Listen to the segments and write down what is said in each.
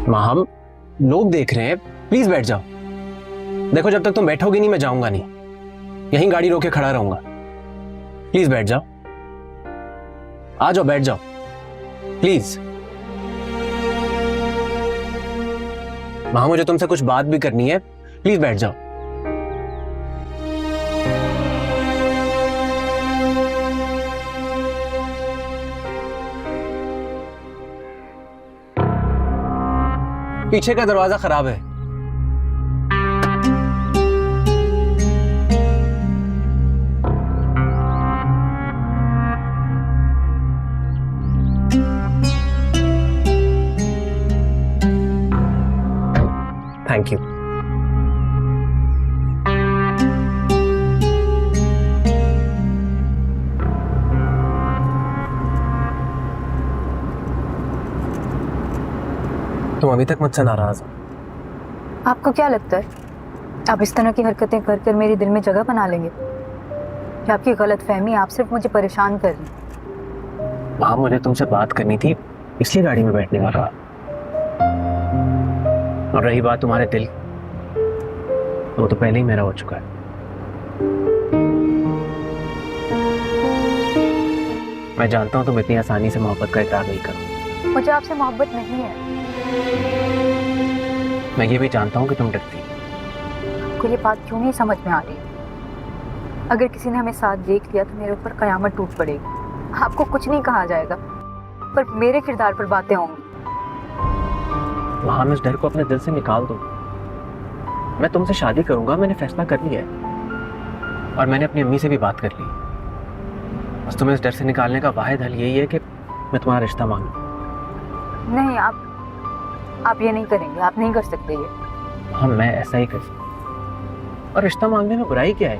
माँ हम लोग देख रहे हैं, प्लीज बैठ जाओ। देखो जब तक तुम बैठोगे नहीं मैं जाऊंगा नहीं, यहीं गाड़ी रोके खड़ा रहूंगा। प्लीज बैठ जाओ, आ जाओ बैठ जाओ प्लीज। माँ मुझे तुमसे कुछ बात भी करनी है, प्लीज बैठ जाओ। पीछे का दरवाजा खराब है। Thank you. तुम अभी तक मुझसे नाराज हो? आपको क्या लगता है आप इस तरह की हरकतें कर कर मेरे दिल में जगह बना लेंगे? या आपकी गलतफहमी आप सिर्फ मुझे परेशान कर रही? वहां मुझे तुमसे बात करनी थी, इसलिए गाड़ी में बैठने वाला। और रही बात तुम्हारे दिल, वो तो पहले ही मेरा हो चुका है। मैं जानता हूं तुम इतनी आसानी से मोहब्बत का इकरार नहीं करो। मुझे आपसे मोहब्बत नहीं है। मैं ये भी जानता हूं कि तुम डरती हो। आपको ये बात क्यों नहीं समझ में आ रही? अगर किसी ने हमें साथ देख लिया तो मेरे ऊपर कयामत टूट पड़ेगी। आपको कुछ नहीं कहा जाएगा, पर मेरे किरदार पर बातें होंगी। वहां मैं इस डर को अपने दिल से निकाल दूं। मैं तुमसे शादी करूंगा, मैंने फैसला कर लिया है और मैंने अपनी अम्मी से भी बात कर ली। बस तुम्हें इस डर से निकालने का वाहिद हल यही है कि मैं तुम्हारा रिश्ता मांग लूं। नहीं, आप ये नहीं करेंगे, आप नहीं कर सकते ये। हाँ मैं ऐसा ही कर सकता। और रिश्ता मांगने में बुराई क्या है?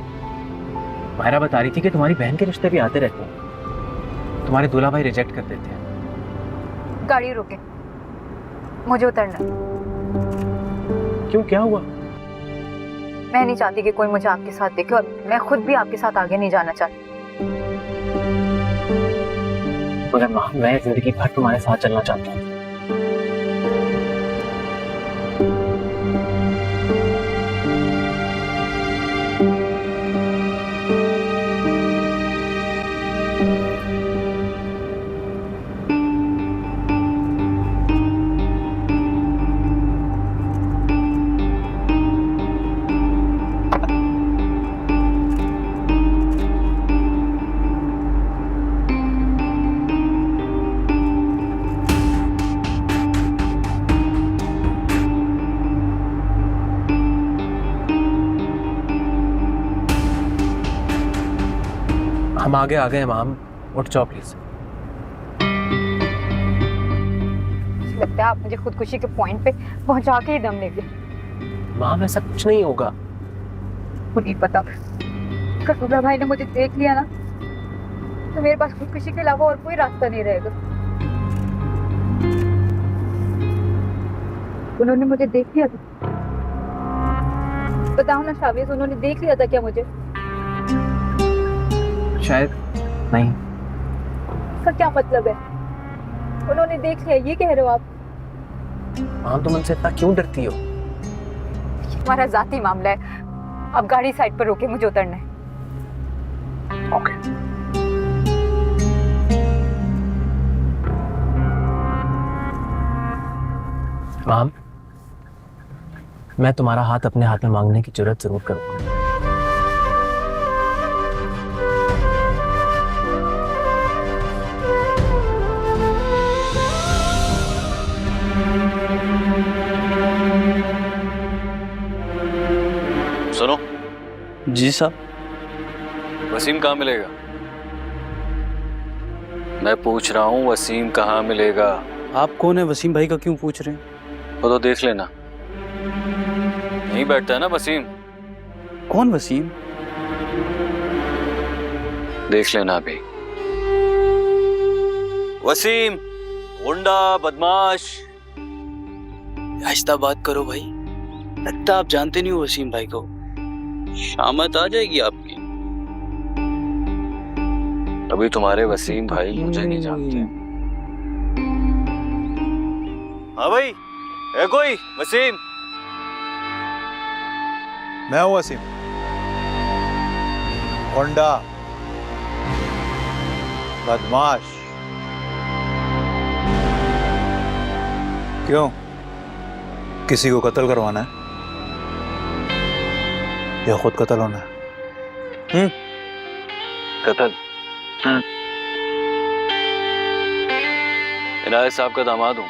मायरा बता रही थी कि तुम्हारी बहन के रिश्ते भी आते रहते हैं, तुम्हारे दूल्हा भाई रिजेक्ट कर देते हैं। गाड़ी रोके, मुझे उतरना है। क्यों, क्या हुआ? मैं नहीं चाहती कि कोई मुझे आपके साथ देखे और मैं खुद भी आपके साथ आगे नहीं जाना चाहती। मगर माँ मैं जिंदगी भर तुम्हारे साथ चलना चाहता हूँ। हम आगे आ गए मैम, उठ जाओ प्लीज। लगता है आप मुझे खुदकुशी के पॉइंट पे पहुंचा के ही दम लेंगे। मैम ऐसा कुछ नहीं होगा। मुझे नहीं पता, अगर दूल्हा भाई ने मुझे देख लिया ना तो मेरे पास खुदकुशी के अलावा और कोई रास्ता नहीं रहेगा। उन्होंने मुझे देख लिया था, बताओ ना शाविज, उन्होंने देख लिया था क्या मुझे? शायद नहीं। इसका क्या मतलब है? उन्होंने देख लिया ये कह रहे हो आप? मैम तुम उनसे इतना क्यों डरती हो? हमारा जाती मामला है, अब गाड़ी साइड पर रोके, मुझे उतरना है। ओके। मैम मैं तुम्हारा हाथ अपने हाथ में मांगने की जरूरत जरूर करूंगा। सुनो। जी साहब। वसीम कहाँ मिलेगा? मैं पूछ रहा हूँ वसीम कहाँ मिलेगा? आप कौन है? वसीम भाई का क्यों पूछ रहे हैं? वो तो देख लेना, यहीं बैठता है ना वसीम। कौन वसीम? देख लेना अभी। वसीम गुंडा बदमाश। आहिस्ता बात करो भाई, लगता आप जानते नहीं हो वसीम भाई को। शामत आ जाएगी आपकी। अभी तुम्हारे वसीम भाई मुझे नहीं जानते। हाँ भाई है कोई? वसीम। मैं हूं वसीम। होंडा बदमाश। क्यों, किसी को कत्ल करवाना है या खुद कत्ल होना है? कत्ल। इनायत साहब का दामाद हूं।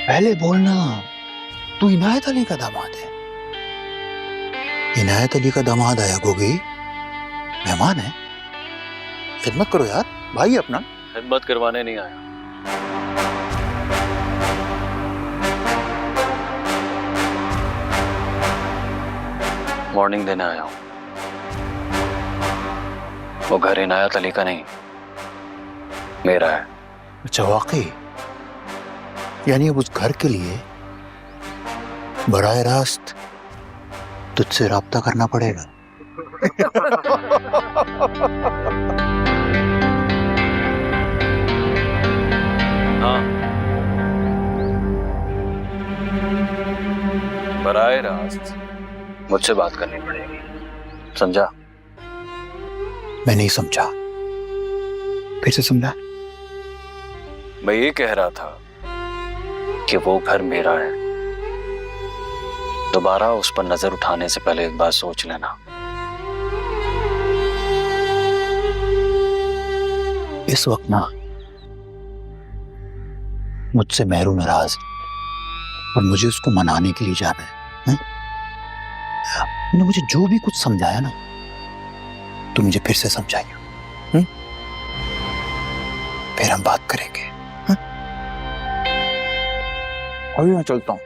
पहले बोलना, तू इनायत अली का दामाद है। इनायत अली का दामाद आया गोगी, मेहमान है, खिदमत करो यार, भाई अपना। खिदमत करवाने नहीं आया। वार्निंग देने आया हूं। वो घर इनायत अली का नहीं, मेरा है। अच्छा, वाकई? यानी अब उस घर के लिए बराह रास्त तुझसे राब्ता करना पड़ेगा। हाँ, बराह रास्त मुझसे बात करनी पड़ेगी, समझा? मैं नहीं समझा, फिर से समझा। मैं ये कह रहा था कि वो घर मेरा है। दोबारा उस पर नजर उठाने से पहले एक बार सोच लेना। इस वक्त ना मुझसे मेहरू नाराज और मुझे उसको मनाने के लिए जाना है। तूने मुझे जो भी कुछ समझाया ना, तू मुझे फिर से समझाइए, फिर हम बात करेंगे। अभी मैं चलता हूं।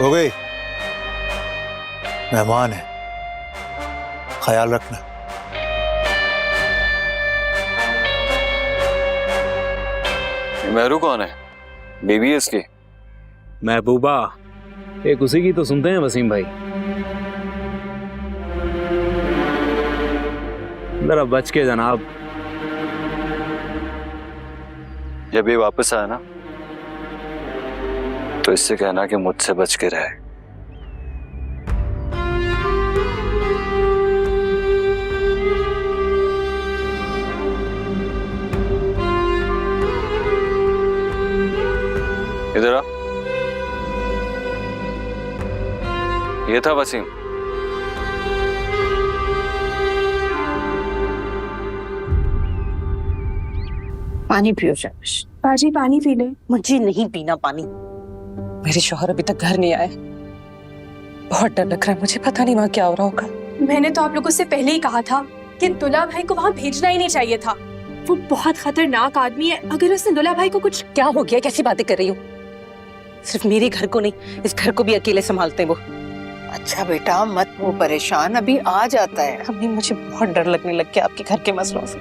हो गई, मेहमान है, ख्याल रखना। मेहरू कौन है? बीवी है इसकी? महबूबा, एक उसी की तो सुनते हैं वसीम भाई। जरा बच के जनाब। जब ये वापस आया ना, तो इससे कहना कि मुझसे बच के रहे। इधर आ। ये था वसीम। पानी पियो शर्मिश। बाजी पानी पी ले। मुझे नहीं पीना पानी। मेरे शौहर अभी तक घर नहीं आए। बहुत डर लग रहा है मुझे, पता नहीं वहाँ क्या हो रहा होगा। मैंने तो आप लोगों से पहले ही कहा था कि दुल्हा भाई को वहाँ भेजना ही नहीं चाहिए था। वो बहुत खतरनाक आदमी है। अगर उसने दुल्हा भाई को कुछ... क्या हो गया? कैसी बातें कर रही हो? सिर्फ मेरे घर को नहीं, इस घर को भी अकेले संभालते हैं वो। अच्छा बेटा, मत हो परेशान, अभी आ जाता है। अम्मी, मुझे बहुत डर लगने लग गया आपके घर के मसलों से।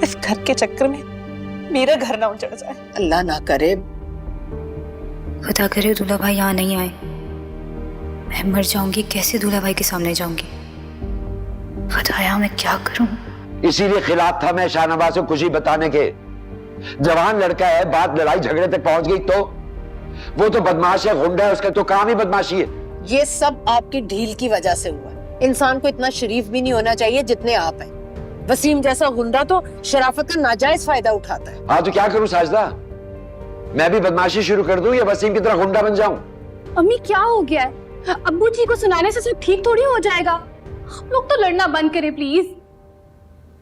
इस घर के चक्कर में मेरा घर ना उजड़ जाए। अल्लाह ना करे। खुदा करे दूल्हा भाई यहाँ नहीं आए। मैं मर जाऊंगी, कैसे दूल्हा भाई के सामने जाऊंगी? खुदाया मैं क्या करूं? इसीलिए खिलाफ था मैं शाहनवाज को खुशी बताने के। जवान लड़का है, बात लड़ाई झगड़े तक पहुंच गई तो वो तो बदमाश है, गुंडा है, उसका तो काम ही बदमाशी है। ये सब आपकी ढील की वजह से हुआ। इंसान को इतना शरीफ भी नहीं होना चाहिए जितने आप हैं। वसीम जैसा गुंडा तो शराफत का नाजायज फायदा उठाता है। हाँ तो क्या करूं साजदा, मैं भी बदमाशी शुरू कर दूं या वसीम की तरह गुंडा बन जाऊं? अम्मी क्या हो गया है? अब्बू जी को सुनाने से सब ठीक थोड़ी हो जाएगा। हम लोग तो लड़ना बंद करें प्लीज।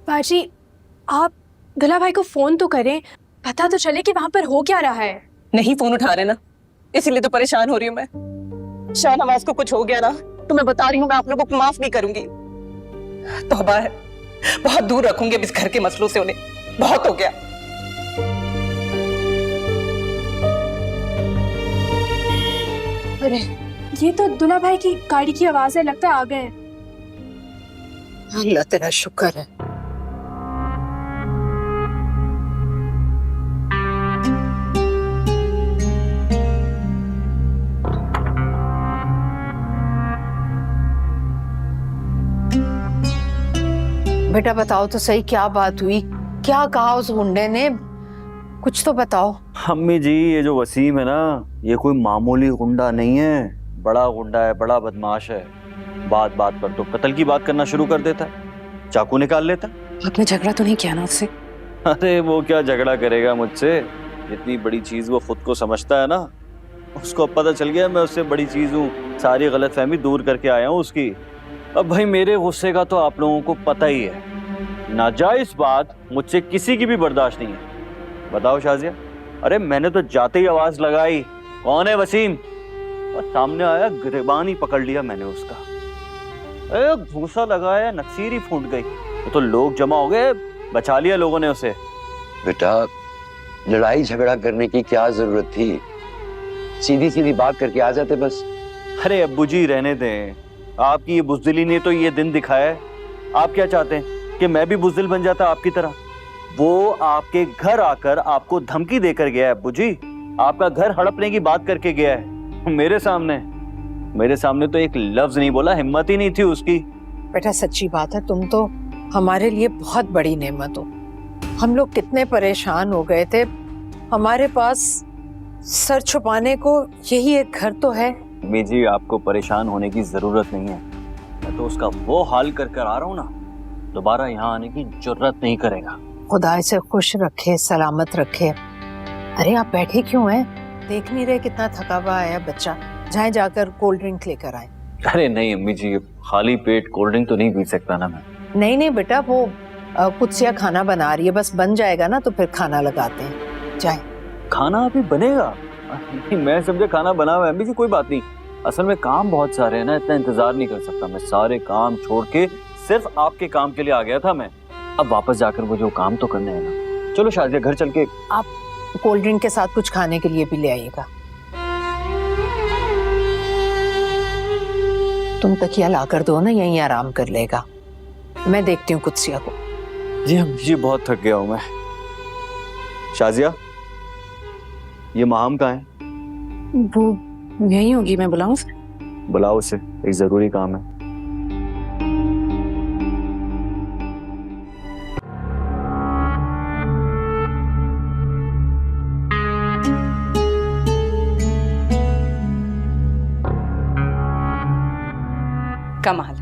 बाजी, आप दुल्हा भाई को फोन तो करें, पता तो चले कि वहां पर हो क्या रहा है। नहीं फोन उठा रहे ना, इसीलिए तो परेशान हो रही हूँ मैं। शाहनवाज को कुछ हो गया ना तो मैं बता रही हूँ, मैं आप लोगों को माफ नहीं करूंगी। तौबा है, बहुत दूर रखूंगी अब इस घर के मसलों से उन्हें। बहुत हो गया। अरे ये तो दुल्हा भाई की गाड़ी की आवाज है, लगता है आ गए हैं। अल्लाह तेरा शुक्र है। बेटा बताओ तो सही, क्या बात हुई? क्या कहा उस गुंडे ने? कुछ तो बताओ। अम्मी जी, ये जो वसीम है ना, ये कोई मामूली गुंडा नहीं है, बड़ा गुंडा है, बड़ा बदमाश है। बात बात पर तो कत्ल की बात करना शुरू कर देता है, चाकू निकाल लेता है। आपने झगड़ा तो नहीं किया ना उससे? अरे वो क्या झगड़ा करेगा मुझसे, इतनी बड़ी चीज वो खुद को समझता है ना, उसको अब पता चल गया मैं उससे बड़ी चीज हूँ। सारी गलतफहमी दूर करके आया हूँ उसकी। अब भाई मेरे गुस्से का तो आप लोगों को पता ही है, नाजायज बात मुझसे किसी की भी बर्दाश्त नहीं है। बताओ शाजिया, अरे मैंने तो जाते ही आवाज लगाई, कौन है वसीम, और सामने आया, गिरबान ही पकड़ लिया मैंने उसका। अरे घूसा लगाया, नक्सीर ही फूट गई। तो लोग जमा हो गए, बचा लिया लोगों ने उसे। बेटा, लड़ाई झगड़ा करने की क्या जरूरत थी? सीधी सीधी बात करके आ जाते बस। अरे अब्बू जी रहने दें, आपकी ये बुज़दिली ने तो ये दिन दिखाया है। आप क्या चाहते हैं कि मैं भी बुज़दिल बन जाता आपकी तरह? वो आपके घर आकर आपको धमकी देकर गया है अब्बू जी, आपका घर हड़पने की बात करके गया है मेरे सामने तो एक लफ्ज नहीं बोला, हिम्मत ही नहीं थी उसकी। बेटा सच्ची बात है, तुम तो हमारे लिए बहुत बड़ी नेमत हो। हम लोग कितने परेशान हो गए थे, हमारे पास सर छुपाने को यही एक घर तो है। अम्मी जी, आपको परेशान होने की जरूरत नहीं है, मैं तो उसका वो हाल कर कर आ रहा हूँ ना, दोबारा यहाँ आने की जरूरत नहीं करेगा। खुदा इसे खुश रखे, सलामत रखे। अरे आप बैठे क्यों हैं? देख नहीं रहे कितना थका हुआ है बच्चा? जाएं जाकर कोल्ड ड्रिंक लेकर आए। अरे नहीं अम्मी जी, खाली पेट कोल्ड ड्रिंक तो नहीं पी सकता ना मैं। नहीं बेटा, वो कुत्सिया खाना बना रही है, बस बन जाएगा ना तो फिर खाना लगाते हैं। जाए। खाना अभी बनेगा? नहीं, मैं समझा खाना बना हुआ है। अम्मी जी कोई बात नहीं, असल में काम बहुत सारे हैं ना, इतना इंतजार नहीं कर सकता मैं। सारे काम छोड़ के सिर्फ आपके काम के लिए आ गया था मैं। अब वापस जाकर वो जो काम तो करने हैं ना। चलो शाजिया, घर चल के। आप कोल्ड ड्रिंक के साथ कुछ खाने के लिए भी ले आइएगा। तुम तकिया ला कर दो ना, यहीं आराम कर लेगा। मैं देखती हूँ कुत्सिया को। जी अम्मी जी, बहुत थक गया हूँ मैं। शाजिया, ये माहम कहाँ है? वो यहीं होगी, मैं बुलाऊं? बुलाओ उसे, एक जरूरी काम है। कमाल,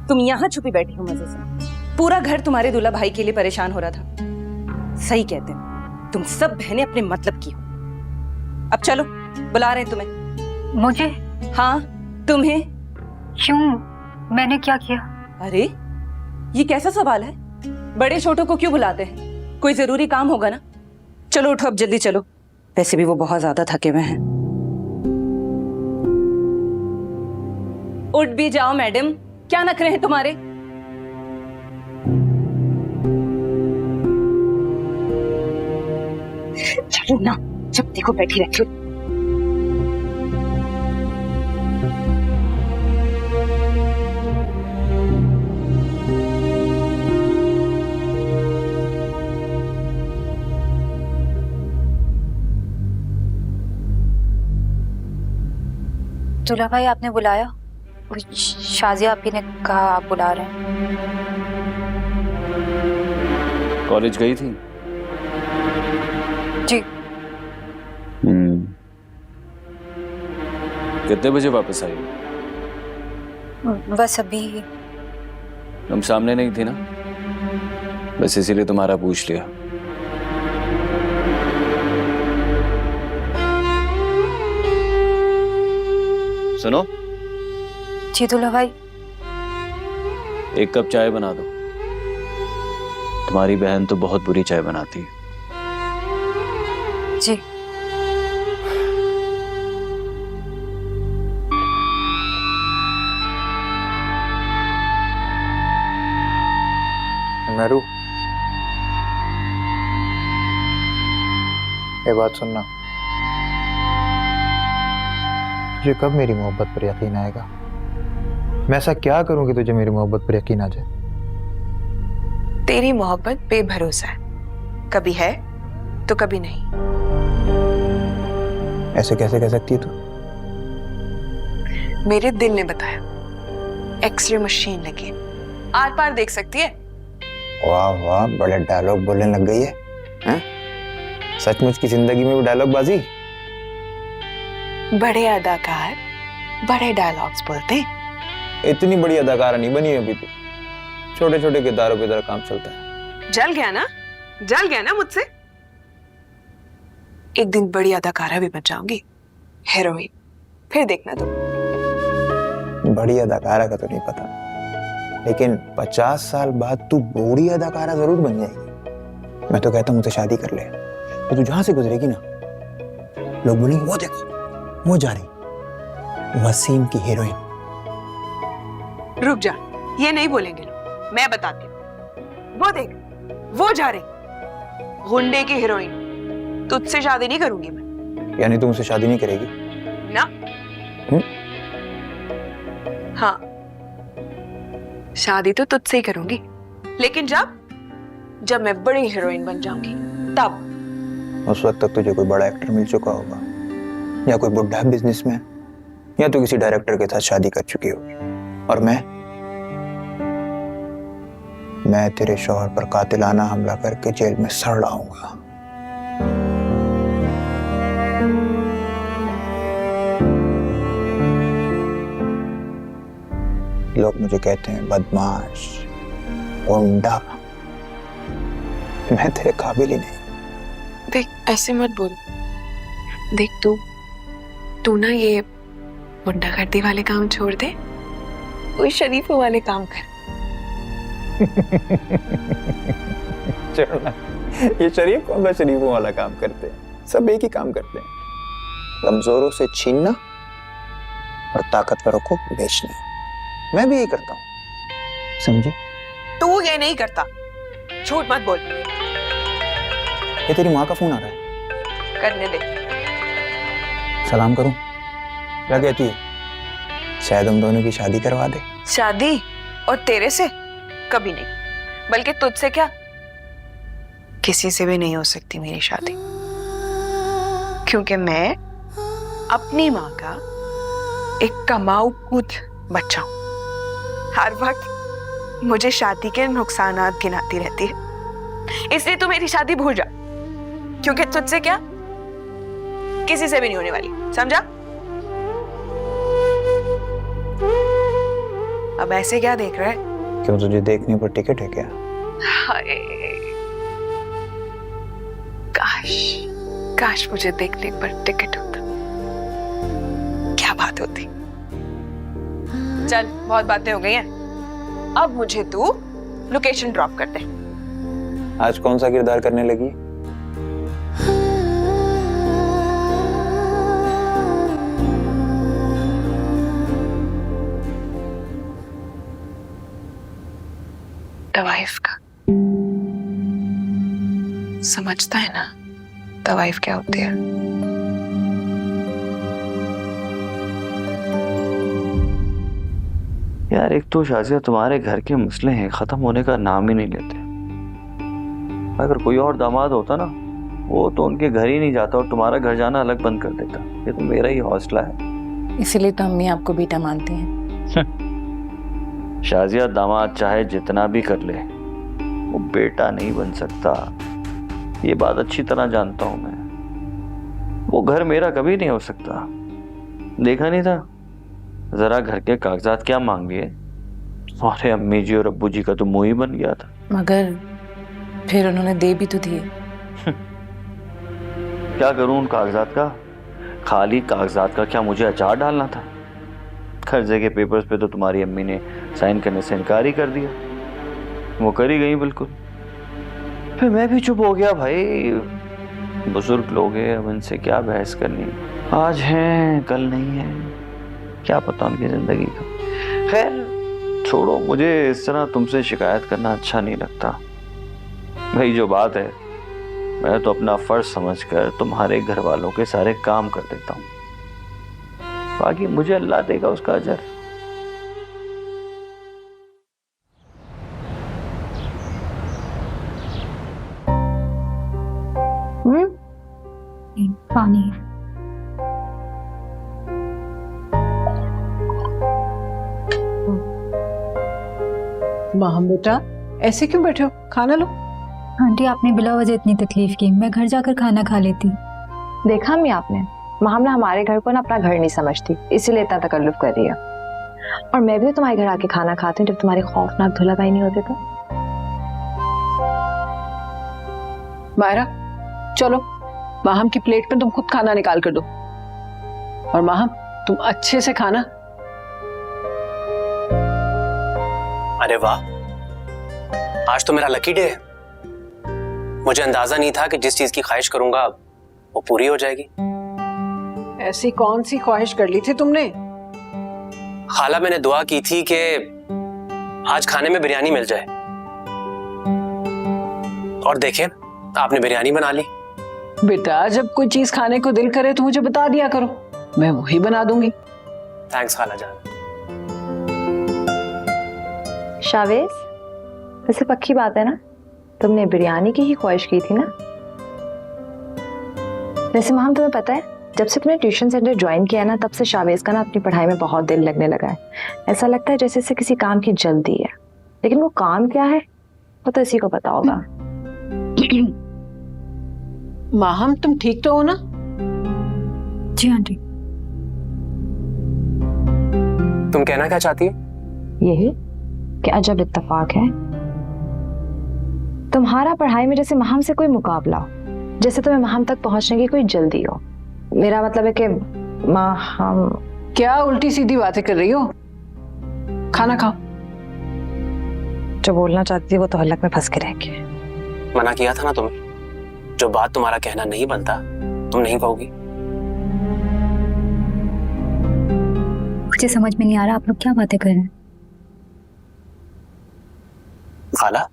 तुम यहाँ छुपी बैठी हो मजे से। पूरा घर तुम्हारे दूल्हा भाई के लिए परेशान हो रहा था। सही कहते हैं, तुम सब बहनें अपने मतलब की हो। अब चलो, बुला रहे हैं तुम्हें। मुझे? हाँ तुम्हें। क्यों? मैंने क्या किया? अरे ये कैसा सवाल है? बड़े छोटों को क्यों बुलाते हैं? कोई जरूरी काम होगा ना। चलो उठो, अब जल्दी चलो, वैसे भी वो बहुत ज्यादा थके हुए हैं। उठ भी जाओ मैडम, क्या नखरे हैं तुम्हारे? चलो ना, जब देखो बैठी रहती हो। दूल्हा भाई आपने बुलाया? शाजिया आपी ने कहा आप बुला रहे हैं। कॉलेज गई थी? जी। कितने बजे वापस आई? बस अभी। तुम सामने नहीं थी ना, बस इसीलिए तुम्हारा पूछ लिया। सुनो। जी दूल्हा भाई। एक कप चाय बना दो, तुम्हारी बहन तो बहुत बुरी चाय बनाती है। जी। मेरू, ये बात सुनना, तुझे कब मेरी मोहब्बत पर यकीन आएगा? मैं ऐसा क्या करूं कि तुझे मेरी मोहब्बत पर यकीन आ जाए? तेरी मोहब्बत बेभरोसा है, कभी है तो कभी नहीं। ऐसे कैसे कह सकती है तू? मेरे दिल ने बताया, एक्सरे मशीन लगी है, आर पार देख सकती है। वाह वाह, बड़े डायलॉग बोलने लग गई है, हैं? सचमुच की जिंदगी में भी डायलॉग बाजी? बड़े अदाकार बड़े डायलॉग्स बोलते हैं। इतनी बड़ी अदाकारा नहीं बनी अभी तू, छोटे छोटे किरदारों की तरह काम चलता है। जल गया ना मुझसे। एक दिन बड़ी अदाकारा भी बन जाऊंगी, हीरोइन, फिर देखना तुम। बड़ी अदाकारा का तो नहीं पता, लेकिन 50 साल बाद तू बूढ़ी अदाकारा जरूर बन जाएगी। मैं तो कहता हूँ मुझसे शादी कर ले, तो तू जहां से गुजरेगी ना, लोग बोलेंगे वो देखो वो जा रही वसीम की हीरोइन। रुक जा, ये नहीं बोलेंगे लोग, मैं बताती हूँ। वो देख, वो जा रही गुंडे की हीरोइन। तुझसे शादी नहीं करूंगी मैं। यानी तू मुझसे शादी नहीं करेगी ना? हाँ, शादी तो तुझसे ही करूंगी, लेकिन जब मैं बड़ी हीरोइन बन जाऊंगी तब। उस वक्त तक तुझे कोई बड़ा एक्टर मिल चुका होगा, या कोई बुढ़ा बिजनेसमैन, या तो किसी डायरेक्टर के साथ शादी कर चुकी होगी। और मैं तेरे शौहर पर कातिलाना हमला करके जेल में सड़ लाऊंगा। लोग मुझे कहते हैं बदमाश, गुंडा, मैं तेरे काबिल ही नहीं। देख, ऐसे मत बोल। देख, तू ना ये गुंडागर्दी वाले काम छोड़ दे, कोई शरीफों वाले काम कर। चढ़ना, ये शरीफ कौन सा शरीफों वाला काम करते हैं? सब एक ही काम करते हैं, कमजोरों से छीनना और ताकतवरों को बेचना। मैं भी यही करता हूँ, समझे? तू ये नहीं करता, झूठ मत बोल। ये तेरी माँ का फोन आ रहा है, करने दे। सलाम करूं? क्या कहती है? शायद हम दोनों की शादी करवा दे। शादी? और तेरे से? कभी नहीं, बल्कि तुझसे क्या, किसी से भी नहीं हो सकती मेरी शादी, क्योंकि मैं अपनी माँ का एक कमाऊ कूद बच्चा हूं। हर वक्त मुझे शादी के नुकसानात गिनाती रहती है, इसलिए तू मेरी शादी भूल जा, क्योंकि तुझसे क्या, किसी से भी नहीं होने वाली, समझा? अब ऐसे क्या देख रहा है? क्यों, तुझे देखने पर टिकट है क्या? हाय, काश मुझे देखने पर टिकट होता, क्या बात होती। चल, बहुत बातें हो गई हैं, अब मुझे तू लोकेशन ड्रॉप कर दे। आज कौन सा किरदार करने लगी? तवाइफ का। समझता है ना तवाइफ क्या होती है? यार, एक तो शाजिया तुम्हारे घर के मसले हैं, खत्म होने का नाम ही नहीं लेते। अगर कोई और दामाद होता ना, वो तो उनके घर ही नहीं जाता और तुम्हारा घर जाना अलग बंद कर देता। ये तो मेरा ही हौसला है, इसीलिए तो अम्मी आपको बेटा मानती हैं। शाजिया, दामाद चाहे जितना भी कर ले, वो बेटा नहीं बन सकता, ये बात अच्छी तरह जानता हूं मैं। वो घर मेरा कभी नहीं हो सकता। देखा नहीं था जरा घर के कागजात क्या मांग लिए? तुम्हारे अम्मी जी और अब्बू जी का तो मुंह ही बन गया था। मगर फिर उन्होंने दे भी तो दिए। क्या करूं उन कागजात का? खाली कागजात का क्या मुझे अचार डालना था? कर्जे के पेपर्स पे तो तुम्हारी अम्मी ने साइन करने से इनकार ही कर दिया, वो कर ही गई बिल्कुल। फिर मैं भी चुप हो गया, भाई बुजुर्ग लोग हैं, अब इनसे क्या बहस करनी, आज हैं कल नहीं है, क्या पता उनकी जिंदगी का। खैर छोड़ो, मुझे इस तरह तुमसे शिकायत करना अच्छा नहीं लगता। भाई जो बात है, मैं तो अपना फर्ज समझकर तुम्हारे घर वालों के सारे काम कर देता हूँ, बाकी मुझे अल्लाह देगा उसका अजर। माहम बेटा ऐसे क्यों बैठे हो, खाना लो। आंटी आपने बिला वजह इतनी तकलीफ की, मैं घर जाकर खाना खा लेती। देखा अम्मी आपने, माहम ना हमारे घर को ना अपना घर नहीं समझती, इसीलिए इतना तकल्लुफ कर रही है। और मैं भी तो तुम्हारे घर आके खाना खाती हूँ जब तुम्हारे खौफनाक धुला भाई नहीं होते तो। मायरा चलो, माहम की प्लेट में तुम खुद खाना निकाल कर दो। और माहम तुम अच्छे से खाना। अरे वाह, आज तो मेरा लकी डे है। मुझे अंदाजा नहीं था कि जिस चीज की ख्वाहिश करूंगा वो पूरी हो जाएगी। ऐसी कौन सी ख्वाहिश कर ली थी तुमने? खाला, मैंने दुआ की थी कि आज खाने में बिरयानी मिल जाए, और देखें आपने बिरयानी बना ली। बेटा जब कोई चीज खाने को दिल करे तो मुझे बता दिया करो, मैं वही बना दूंगी। थैंक्स खाला जान। शावेज, वैसे पक्की बात है ना, तुमने बिरयानी की ही ख्वाहिश की थी ना? वैसे माम तुम्हें पता है, जब से तुमने ट्यूशन सेंटर ज्वाइन किया ना, तब से शावेज का ना अपनी पढ़ाई में बहुत दिल लगने लगा है। ऐसा लगता है जैसे इसे किसी काम की जल्दी है, लेकिन वो काम क्या है वो तो इसी को पता होगा। माहम तुम ठीक तो हो ना? जी आंटी। तुम कहना क्या चाहती हो? यही कि अजब इत्तेफाक है, तुम्हारा पढ़ाई में जैसे माहम से कोई मुकाबला हो, जैसे तुम्हें माहम तक पहुंचने की कोई जल्दी हो। मेरा मतलब है कि माहम। क्या उल्टी सीधी बातें कर रही हो? खाना खाओ। जो बोलना चाहती थी वो तो हलक में फंस के रह गई। मना किया था ना तुम्हें, जो बात तुम्हारा कहना नहीं बनता तुम नहीं कहोगी। मुझे समझ में नहीं आ रहा आप लोग क्या बातें कर रहे हैं। खाला,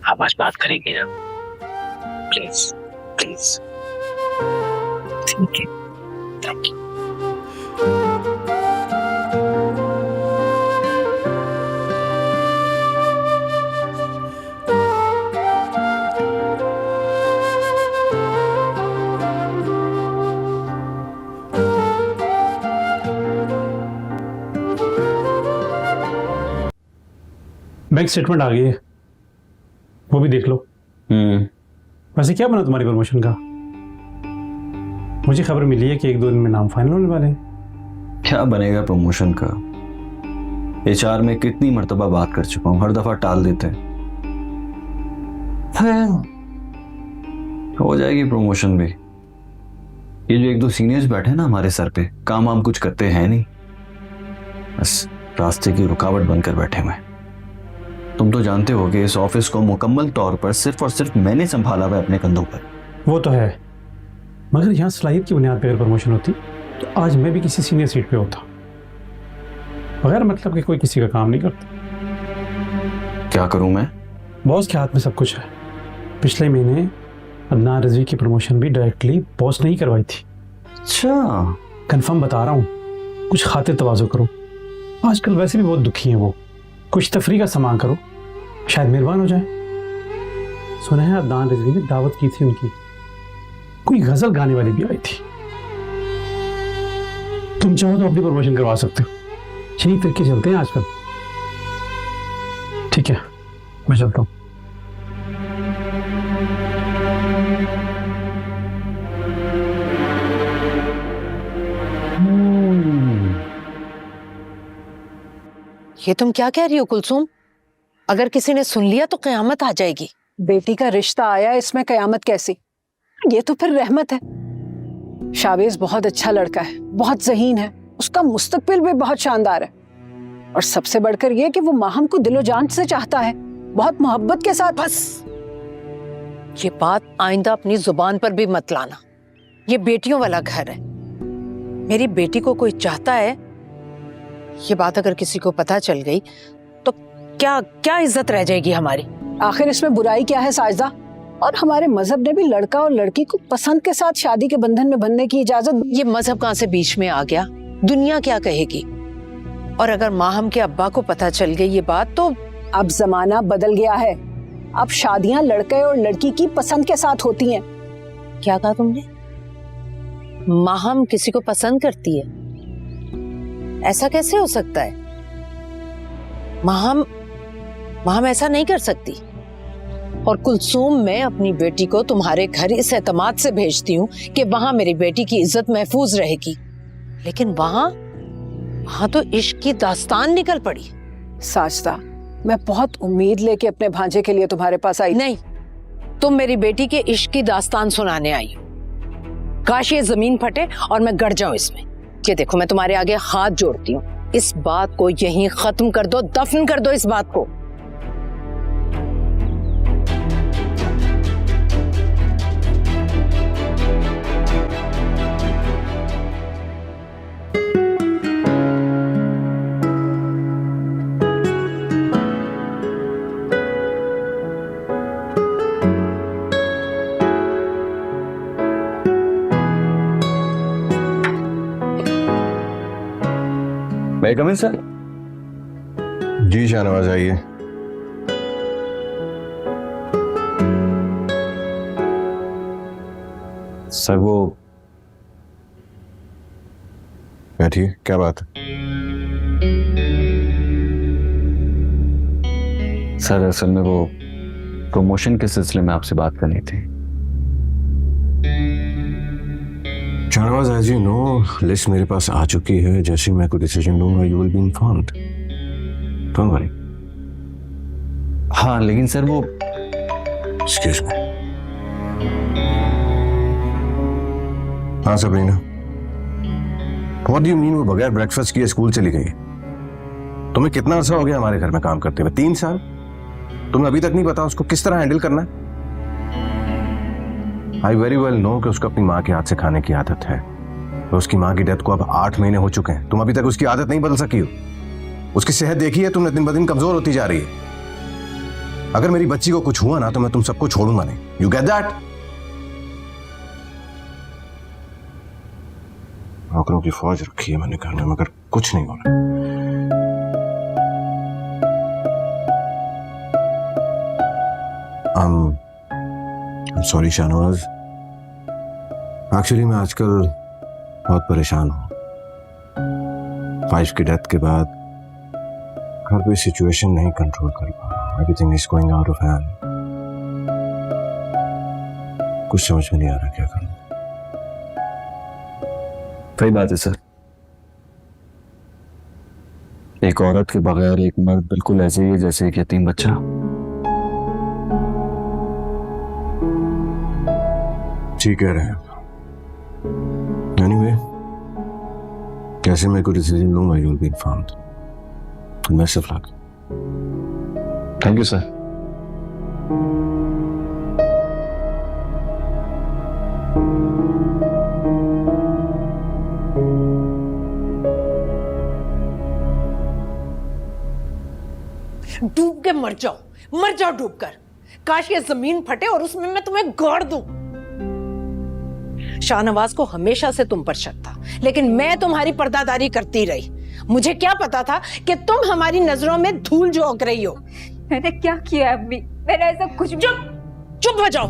आप आज बात करेंगे ना? Please please. ठीक है, थैंक यू। बैंक स्टेटमेंट आ गई है, वो भी देख लो। वैसे क्या बना तुम्हारी प्रमोशन का? मुझे खबर मिली है कि 1-2 दिन में नाम फाइनल होने वाले हैं। क्या बनेगा प्रमोशन का? HR में कितनी मर्तबा बात कर चुका हूं, हर दफा टाल देते हैं। हो जाएगी प्रमोशन भी। ये जो 1-2 सीनियर्स बैठे ना हमारे सर पे, काम वाम कुछ करते हैं नहीं, बस रास्ते की रुकावट बनकर बैठे हुए। तुम तो जानते हो कि इस ऑफिस को मुकम्मल तौर पर सिर्फ और सिर्फ मैंने संभाला हुआ अपने कंधों पर। वो तो है, मगर यहाँ सलाहियत की बुनियाद पर अगर प्रमोशन होती तो आज मैं भी किसी सीनियर सीट पे होता, बगैर मतलब कि कोई किसी का काम नहीं करता। क्या करूं मैं? बॉस के हाथ में सब कुछ है। पिछले महीने अदनान रिजवी की प्रमोशन भी डायरेक्टली बॉस ने ही करवाई थी। अच्छा, कंफर्म बता रहा हूँ, कुछ खातिर तवाज़ो करो। आजकल वैसे भी बहुत दुखी हैं वो, कुछ तफरी का सामान करो, शायद मेहरबान हो जाए। सुना है अदनान रिजवी ने दावत की थी उनकी, कोई गजल गाने वाली भी आई थी। तुम चाहो तो अपनी प्रमोशन करवा सकते हो, यही तरीके चलते हैं आजकल। ठीक है, मैं चलता हूँ। ये तुम क्या कह रही हो कुलसुम? अगर किसी ने सुन लिया तो कयामत आ जाएगी। बेटी का रिश्ता आया, इसमें कयामत कैसी? ये तो फिर रहमत है। शावेज बहुत अच्छा लड़का है, बहुत ज़हीन है, उसका मुस्तकबिल भी बहुत शानदार है, और सबसे बढ़कर यह कि वो माहम को दिलो जान से चाहता है, बहुत मोहब्बत के साथ। बस ये बात आइंदा अपनी जुबान पर भी मत लाना। ये बेटियों वाला घर है, मेरी बेटी को कोई चाहता है, ये बात अगर किसी को पता चल गई तो क्या क्या इज्जत रह जाएगी हमारी? आखिर इसमें बुराई क्या है साजिदा? और हमारे मजहब ने भी लड़का और लड़की को पसंद के साथ शादी के बंधन में बंधने की इजाजत। ये मजहब कहाँ से बीच में आ गया? दुनिया क्या कहेगी? और अगर माहम के अब्बा को पता चल गई ये बात तो अब जमाना बदल गया है। अब शादियां लड़के और लड़की की पसंद के साथ होती हैं। क्या कहा तुमने? माहम किसी को पसंद करती है? ऐसा कैसे हो सकता है? माँ हम ऐसा नहीं कर सकती। और कुलसूम, मैं अपनी बेटी को तुम्हारे घर इस एतमाद से भेजती हूँ कि वहां मेरी बेटी की इज्जत महफूज रहेगी, लेकिन वहां तो इश्क की दास्तान निकल पड़ी। साजदा, मैं बहुत उम्मीद लेके अपने भांजे के लिए तुम्हारे पास आई। नहीं, तुम मेरी बेटी के इश्क की दास्तान सुनाने आई हो। काश ये जमीन फटे और मैं गड़ जाऊं इसमें। ये देखो, मैं तुम्हारे आगे हाथ जोड़ती हूँ, इस बात को यहीं खत्म कर दो, दफन कर दो इस बात को। मैं कम इन सर? जी शाहनवाज, आइए। सर वो बैठिए, क्या बात है? सर असल में वो प्रमोशन के सिलसिले में आपसे बात करनी थी। Shahnawaz, as you know, list मेरे पास आ चुकी है। जैसे ही मैं कोई डिसीजन लूंगा, you will be informed. Don't worry. हाँ लेकिन सर वो एक्सक्यूज मी। हाँ Sabrina, what do you mean वो बगैर ब्रेकफास्ट किए स्कूल चली गई? तुम्हें कितना अर्सा हो गया हमारे घर में काम करते हुए? 3 साल। तुम्हें अभी तक नहीं पता उसको किस तरह हैंडल करना है? आई वेरी वेल नो कि उसको अपनी माँ के हाथ से खाने की आदत है। तो उसकी माँ की डेथ को अब 8 महीने हो चुके हैं। तुम अभी तक उसकी आदत नहीं बदल सकी हो। उसकी सेहत देखी है तुमने, दिन ब दिन कमजोर होती जा रही है। अगर मेरी बच्ची को कुछ हुआ ना तो मैं तुम सबको छोड़ूंगा नहीं। You get that? नौकरों की फौज रखी है मैंने घर में, मगर कुछ नहीं हो रहा। I'm sorry शाहनवाज, एक्चुअली मैं आजकल बहुत परेशान हूँ। फाइव की डेथ के बाद घर पे सिचुएशन नहीं कंट्रोल कर पा रहा हूँ। Everything is going out of hand. कुछ समझ में नहीं आ रहा क्या करूँ। सही बात है सर, एक औरत के बगैर एक मर्द बिल्कुल ऐसे ही है जैसे एक यतीम बच्चा। ठीक कह रहे हैं। एनीवे, कैसे मैं कोई डिसीजन लूंगा, you will be informed. Best of luck. Thank you sir. डूब के मर जाओ डूब कर। काश ये जमीन फटे और उसमें मैं तुम्हें गाड़ दूं। शाहनवाज को हमेशा से तुम पर शक था, लेकिन मैं तुम्हारी पर्दादारी करती रही। मुझे क्या पता था कि तुम हमारी नजरों में धूल झोंक रही हो। मैंने क्या किया अम्मी? मैंने ऐसा कुछ भी... चुप हो जाओ।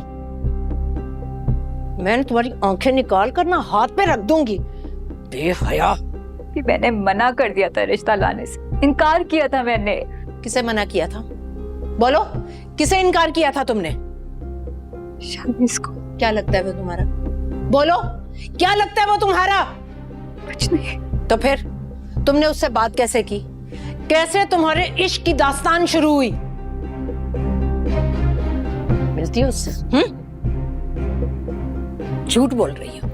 मैंने तुम्हारी आंखें निकाल कर ना हाथ पे रख दूंगी, बेहया। मैंने मना कर दिया था रिश्ता लाने से, इनकार किया था मैंने। किसे मना किया था? बोलो, किसे इनकार किया था तुमने? शामिस को। क्या लगता है वो तुम्हारा? बोलो, क्या लगता है वो तुम्हारा? कुछ नहीं। तो फिर तुमने उससे बात कैसे की? कैसे तुम्हारे इश्क की दास्तान शुरू हुई? मिलती हो उससे? झूठ बोल रही हो।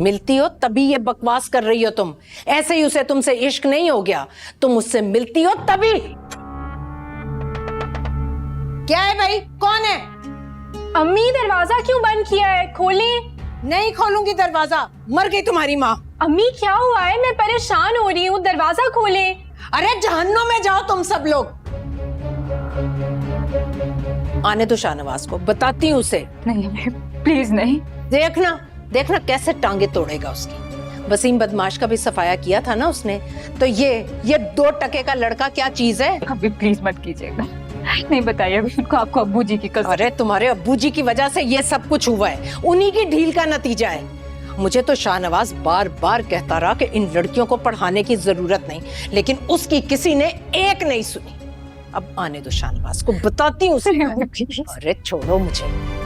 मिलती हो तभी ये बकवास कर रही हो तुम। ऐसे ही उसे तुमसे इश्क नहीं हो गया, तुम उससे मिलती हो तभी। क्या है भाई? कौन है? अम्मी, दरवाजा क्यों बंद किया है? खोलें। नहीं खोलूंगी दरवाजा, मर गई तुम्हारी माँ। अम्मी क्या हुआ है? मैं परेशान हो रही हूँ, दरवाजा खोलें। अरे जहन्नुम में जाओ तुम सब लोग। आने दो शाहनवाज को, बताती हूँ उसे। नहीं प्लीज नहीं। देखना देखना कैसे टांगे तोड़ेगा उसकी। वसीम बदमाश का भी सफाया किया था ना उसने, तो ये 2 टके का लड़का क्या चीज है? अभी प्लीज मत कीजिएगा, नहीं बताइए उनको, आपको अब्बू जी की कसम। अरे तुम्हारे अब्बू जी की वजह से ये सब कुछ हुआ है, उन्हीं की ढील का नतीजा है। मुझे तो शाहनवाज बार बार कहता रहा कि इन लड़कियों को पढ़ाने की जरूरत नहीं, लेकिन उसकी किसी ने एक नहीं सुनी। अब आने दो शाहनवाज को, बताती हूँ उसे। अरे छोड़ो मुझे।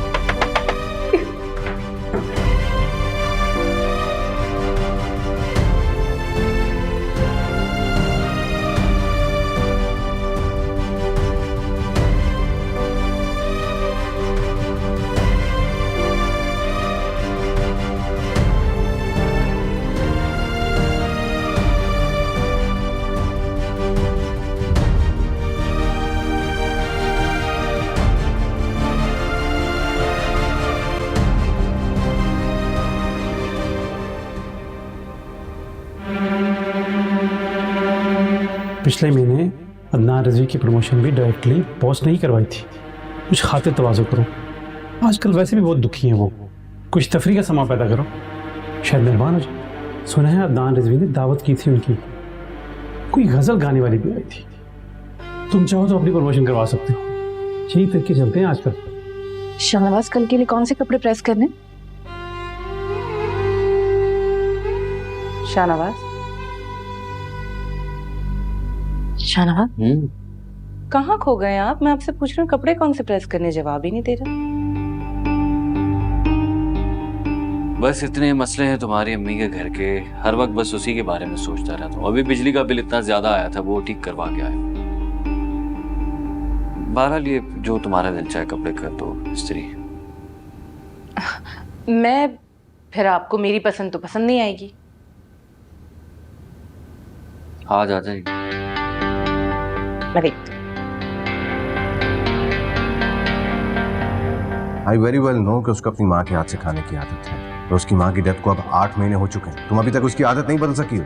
पिछले महीने अदनान रिजवी की प्रमोशन भी डायरेक्टली बॉस ने ही करवाई थी। कुछ खाते तवाज़ो करो, आजकल वैसे भी बहुत दुखी हैं वो। कुछ तफरी का समा पैदा करो, शायद मेहरबान हो जाए। सुना है अदनान रिजवी ने दावत की थी उनकी, कोई गजल गाने वाली भी आई थी। तुम चाहो तो अपनी प्रमोशन करवा सकते हो। यही तरीके चलते हैं आजकल। शाहनवाज कल के लिए कौन से कपड़े प्रेस करने? शाहनवाज, शाहनवाज कहाँ खो गए आप? मैं आपसे पूछ रही हूँ कपड़े कौन से प्रेस करने, जवाब ही नहीं दे रहा। बस इतने मसले हैं तुम्हारी अम्मी के घर के, हर वक्त बस उसी के बारे में सोचता रहता हूँ। अभी बिजली का बिल इतना ज्यादा आया था, वो ठीक करवा के आया। बहरहाल ये जो तुम्हारा दिल चाहे कपड़े कर दो इस्त्री। मैं फिर आपको मेरी पसंद तो पसंद नहीं आएगी। आज आ जाएगी। मैं देखती हूँ। आई वेरी वेल नो कि उसको अपनी माँ के हाथ से खाने की आदत है, और उसकी माँ की डेथ को अब 8 महीने हो चुके हैं। तुम अभी तक उसकी आदत नहीं बदल सकी हो।